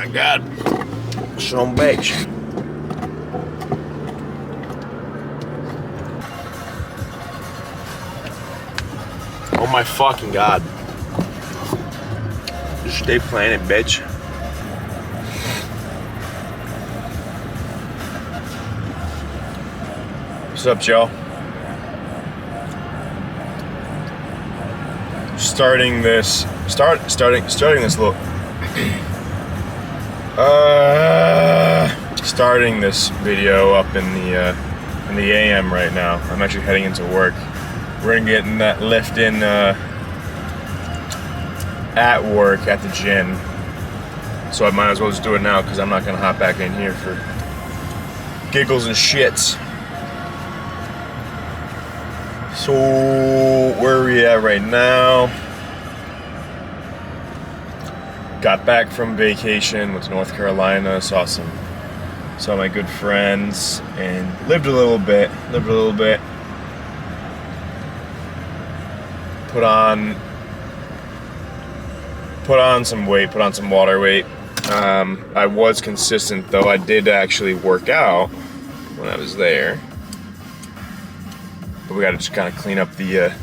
my God. Some bitch. Oh my fucking God. Just stay playing it, bitch. What's up, Joe? Starting this little starting this video up in the AM right now. I'm actually heading into work. We're gonna get that lift in at work at the gym, so I might as well just do it now because I'm not gonna hop back in here for giggles and shits. So where are we at right now? Got back from vacation, went to North Carolina, saw my good friends, and lived a little bit. Put on some weight, put on some water weight. I was consistent though. I did actually work out when I was there. But we got to just kind of clean up the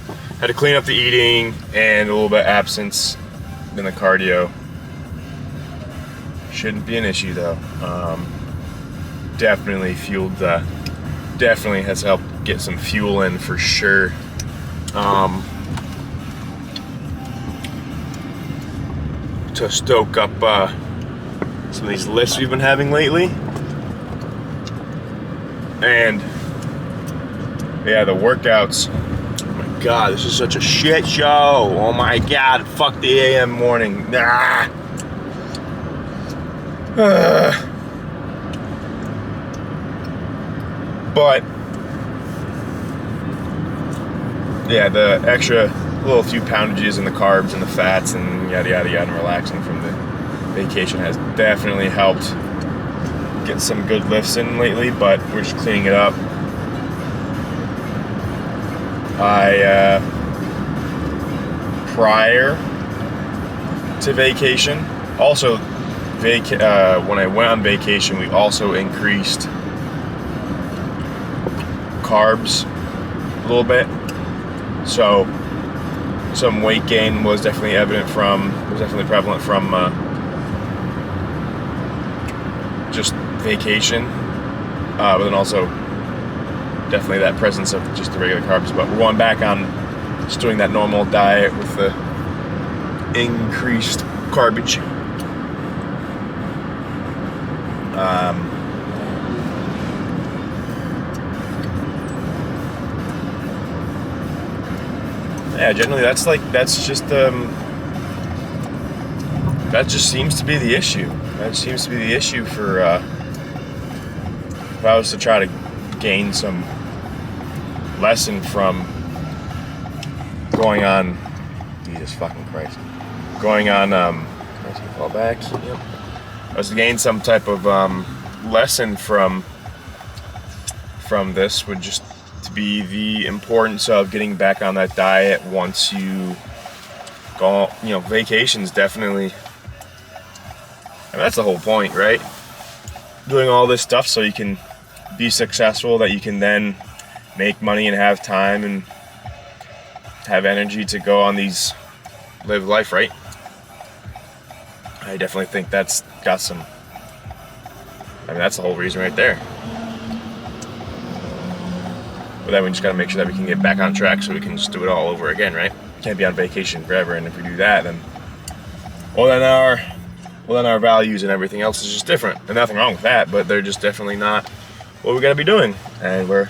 eating and a little bit of absence in the cardio. Shouldn't be an issue though. Definitely definitely has helped get some fuel in for sure. To stoke up some of these lifts we've been having lately. And yeah, the workouts. Oh my God, this is such a shit show. Oh my God, fuck the AM morning. Nah. But yeah, the extra little few poundages in the carbs and the fats and yada yada yada, and relaxing from the vacation has definitely helped get some good lifts in lately, but we're just cleaning it up. Prior to vacation, also when I went on vacation, we also increased carbs a little bit, so some weight gain was definitely prevalent from just vacation, but then also definitely that presence of just the regular carbs. But we're going back on just doing that normal diet with the increased garbage. Yeah, generally that just seems to be the issue. That seems to be the issue for if I was to try to gain some lesson from going on, Jesus fucking Christ, going on, can I fall back? Yep. I was to gain some type of lesson from this would just to be the importance of getting back on that diet once you go, vacations definitely, and that's the whole point, right? Doing all this stuff so you can be successful, that you can then make money and have time and have energy to go on these, live life, right? I definitely think that's got some, that's the whole reason right there. But then we just gotta make sure that we can get back on track so we can just do it all over again, right? Can't be on vacation forever, and if we do that, then our values and everything else is just different. And nothing wrong with that, but they're just definitely not what we gotta be doing. And we're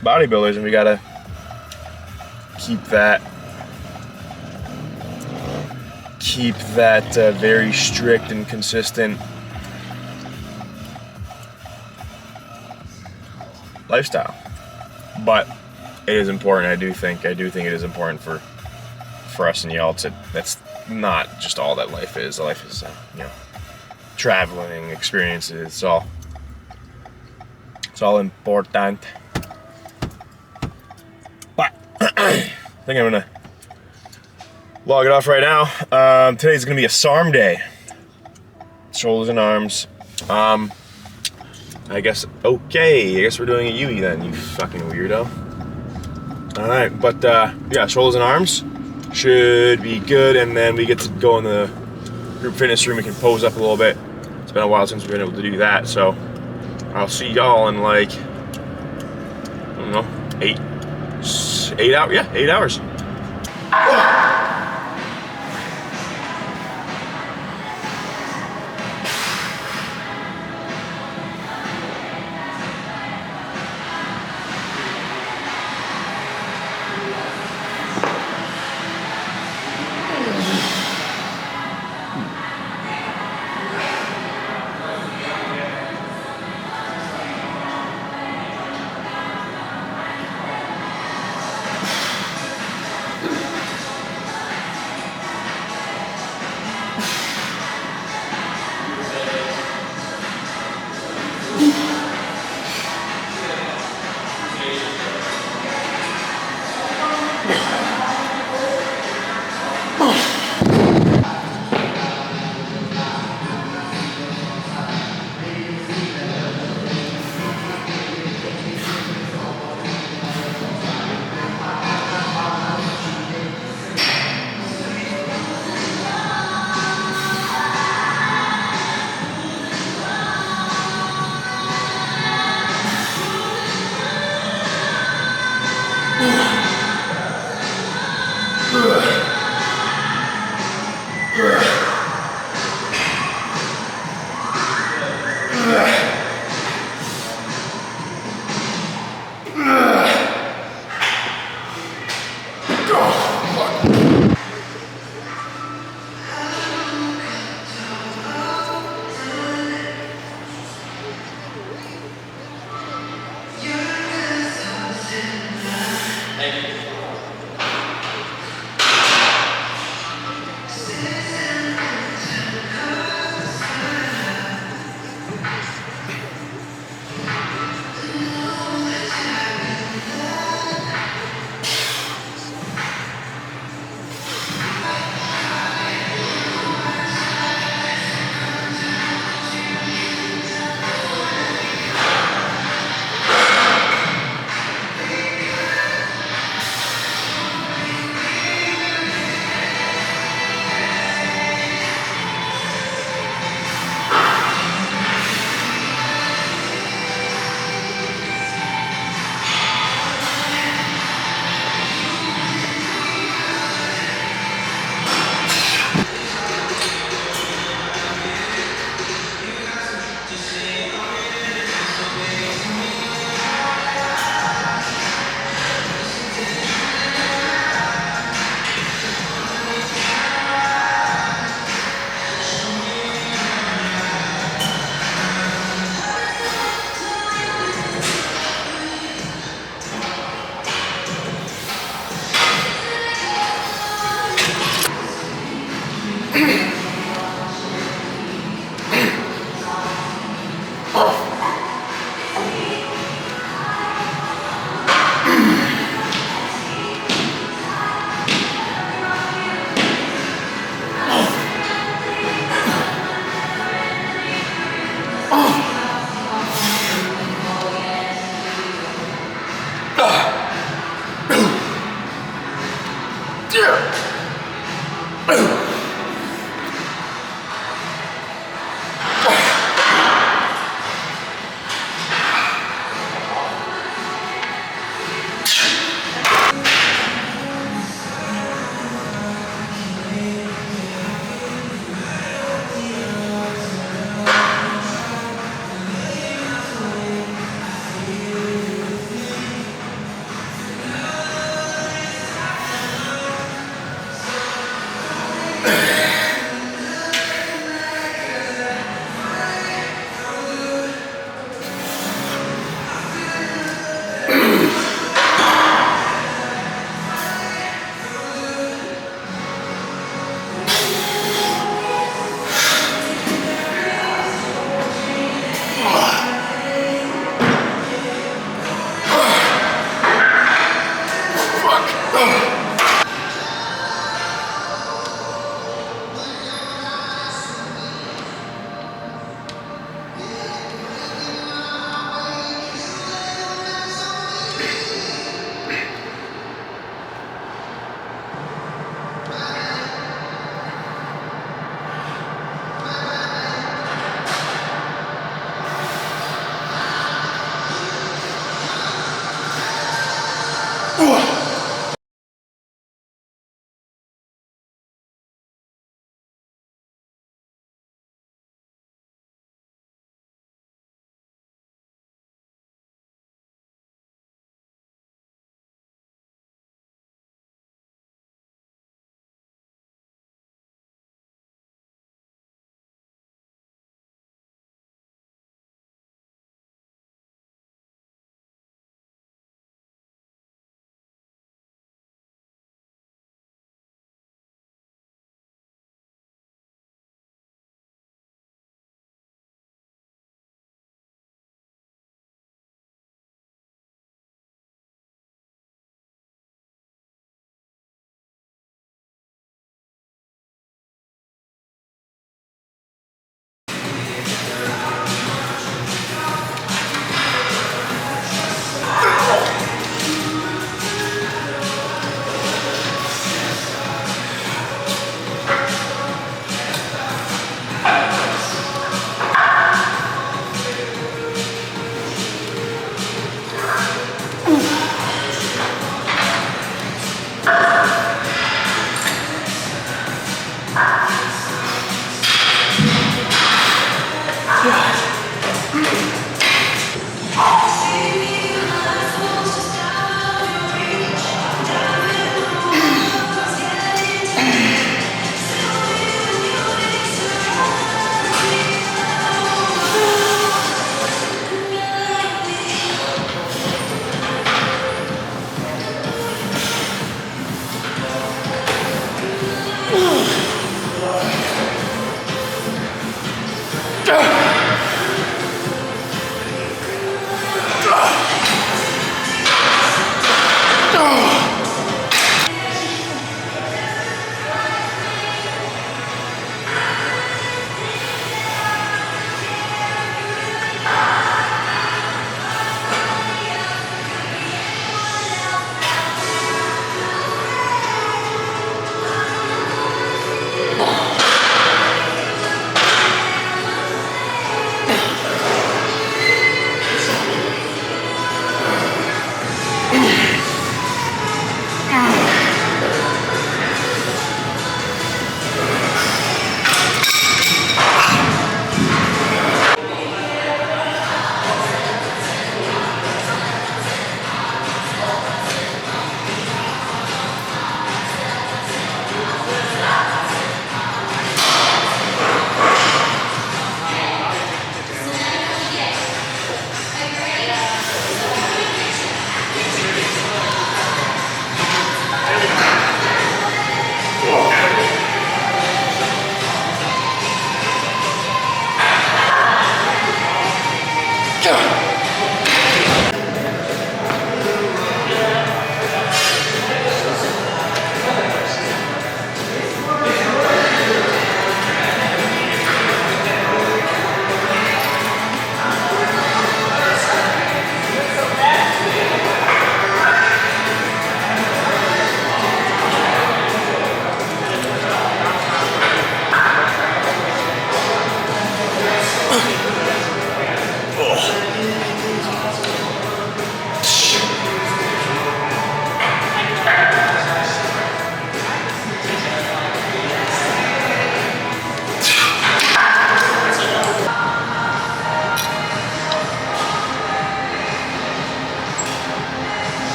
bodybuilders, and we gotta keep that very strict and consistent lifestyle. But it is important. I do think it is important for us and y'all to. That's not just all that life is. Life is traveling, experiences. It's all important. But I think I'm gonna log it off right now. Today's gonna be a Sarm day. shoulders and arms. I guess, okay, I guess we're doing a UE then, you fucking weirdo. Alright, but yeah, shoulders and arms should be good, and then we get to go in the group fitness room. We can pose up a little bit. It's been a while since we've been able to do that, so I'll see y'all in like, I don't know, 8 hours, yeah, 8 hours.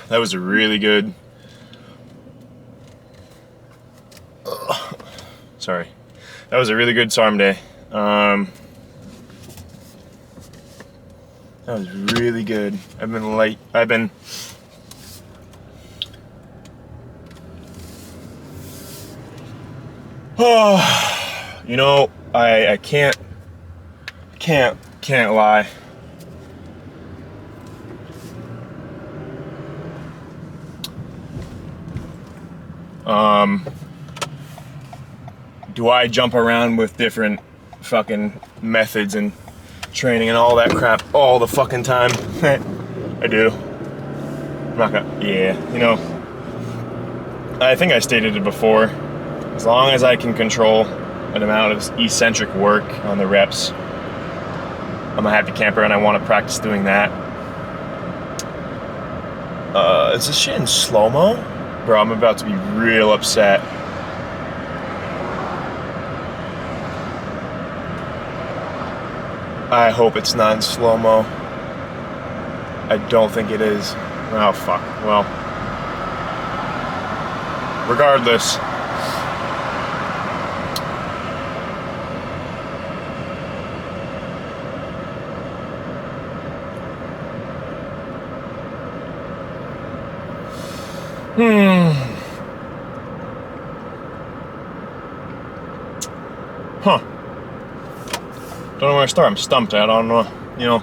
That was a really good. Sorry. That was a really good Sarm day. That was really good. I've been oh, you know, I can't lie. Do I jump around with different fucking methods and training and all that crap all the fucking time? I do. I'm not gonna, yeah, you know, I think I stated it before. As long as I can control an amount of eccentric work on the reps, I'm a happy camper and I want to practice doing that. Is this shit in slow-mo? Bro, I'm about to be real upset. I hope it's not in slow-mo. I don't think it is. Oh, fuck. Well, regardless. Huh. Don't know where I start. I'm stumped. I don't know. You know.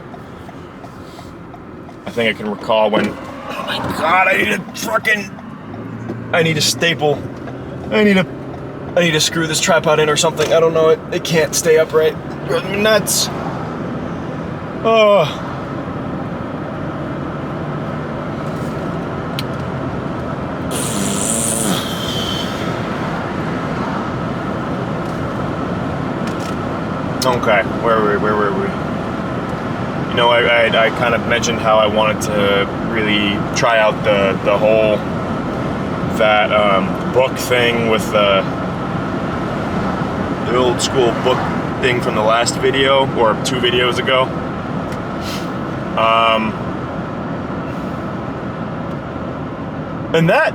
I think I can recall when. Oh my god! I need a staple. I need to screw this tripod in or something. I don't know. It can't stay upright. Driving me nuts. Oh. Okay, where were we? You know, I kind of mentioned how I wanted to really try out the whole that book thing with the old school book thing from the last video or 2 videos ago. And that.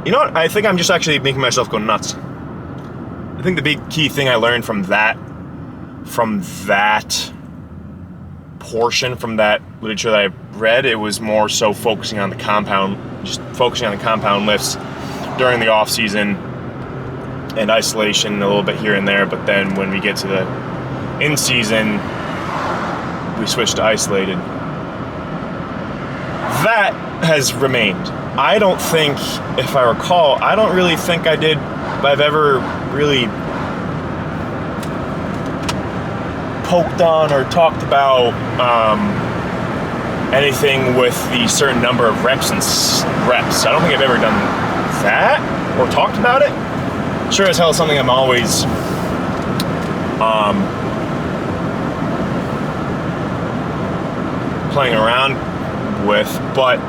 You know what? I think I'm just actually making myself go nuts. I think the big key thing I learned from that portion, from that literature that I read, it was more so focusing on the compound lifts during the off season and isolation a little bit here and there. But then when we get to the in season, we switch to isolated. That has remained. I don't think, if I recall, I don't really think I did I've ever really poked on or talked about anything with the certain number of reps. I don't think I've ever done that or talked about it. Sure as hell is something I'm always playing around with, but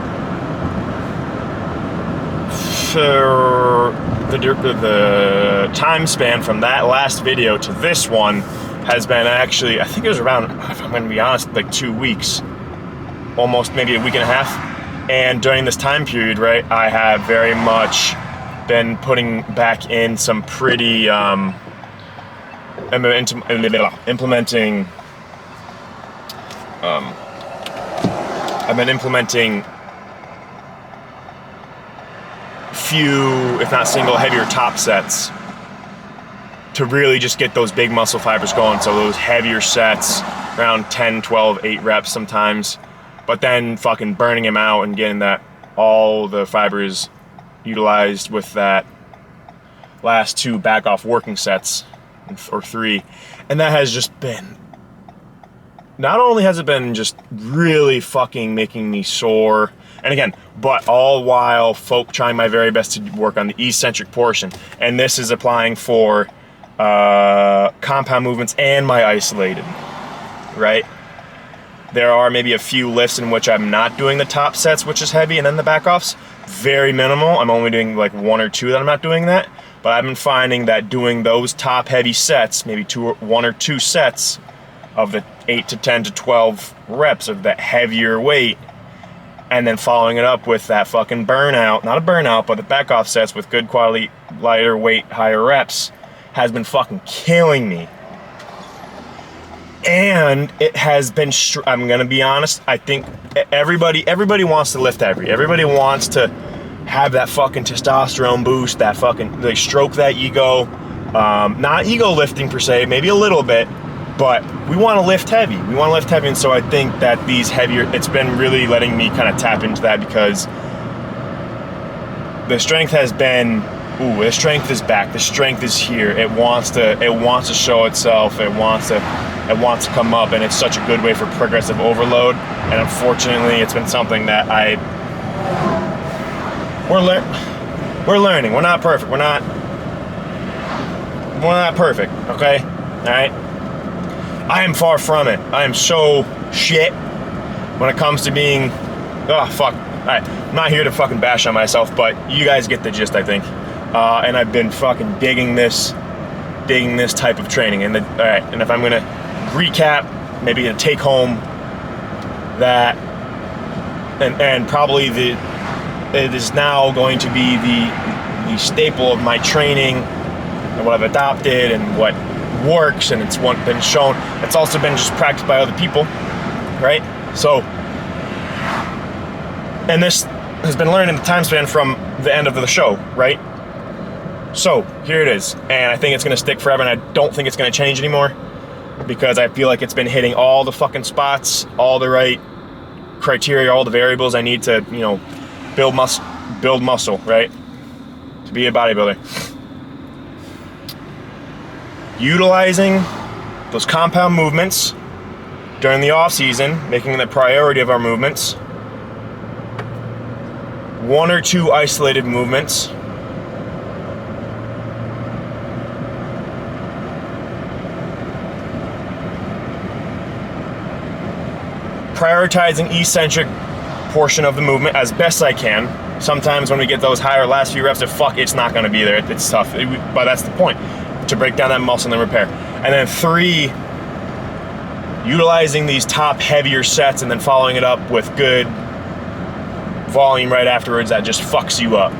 for the time span from that last video to this one has been actually, I think it was around, if I'm going to be honest, like 2 weeks, almost maybe a week and a half. And during this time period, right, I have very much been putting back in some pretty implementing I've been implementing few, if not single, heavier top sets to really just get those big muscle fibers going. So those heavier sets, around 10, 12, 8 reps sometimes, but then fucking burning them out and getting that, all the fibers utilized with that last 2 back off working sets, or 3. And that has just been, not only has it been just really fucking making me sore, and again, but all while trying my very best to work on the eccentric portion. And this is applying for compound movements and my isolated, right? There are maybe a few lifts in which I'm not doing the top sets, which is heavy, and then the back offs, very minimal. I'm only doing like 1 or 2 that I'm not doing that. But I've been finding that doing those top heavy sets, maybe 1 or 2 sets of the 8 to 10 to 12 reps of that heavier weight, and then following it up with that fucking burnout, not a burnout, but the back off sets with good quality, lighter weight, higher reps, has been fucking killing me. And it has been, I'm gonna be honest, I think everybody wants to lift heavy. Everybody wants to have that fucking testosterone boost, that fucking, they stroke that ego. Not ego lifting per se, maybe a little bit, but we want to lift heavy. We want to lift heavy, and so I think that these heavier, it's been really letting me kind of tap into that, because the strength has been, the strength is back. The strength is here. It wants to show itself. It wants to come up, and it's such a good way for progressive overload. And unfortunately, it's been something that we're learning. We're not perfect. We're not perfect. Okay, all right. I am far from it. I am so shit when it comes to being, oh fuck. Alright, I'm not here to fucking bash on myself, but you guys get the gist, I think. And I've been fucking digging this type of training. And alright, and if I'm gonna recap, maybe gonna take home that, and probably it is now going to be the staple of my training and what I've adopted and what works, and it's been shown. It's also been just practiced by other people, right? So, and this has been learned in the time span from the end of the show, right? So here it is, and I think it's gonna stick forever, and I don't think it's gonna change anymore, because I feel like it's been hitting all the fucking spots, all the right criteria, all the variables I need to, you know, build muscle, right? To be a bodybuilder. Utilizing those compound movements during the off season, making them the priority of our movements. 1 or 2 isolated movements. Prioritizing eccentric portion of the movement as best I can. Sometimes when we get those higher last few reps, it's not going to be there. It's tough, but that's the point, to break down that muscle and then repair. And then 3, utilizing these top heavier sets and then following it up with good volume right afterwards that just fucks you up.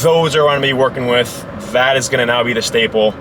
Those are what I'm going to be working with. That is going to now be the staple.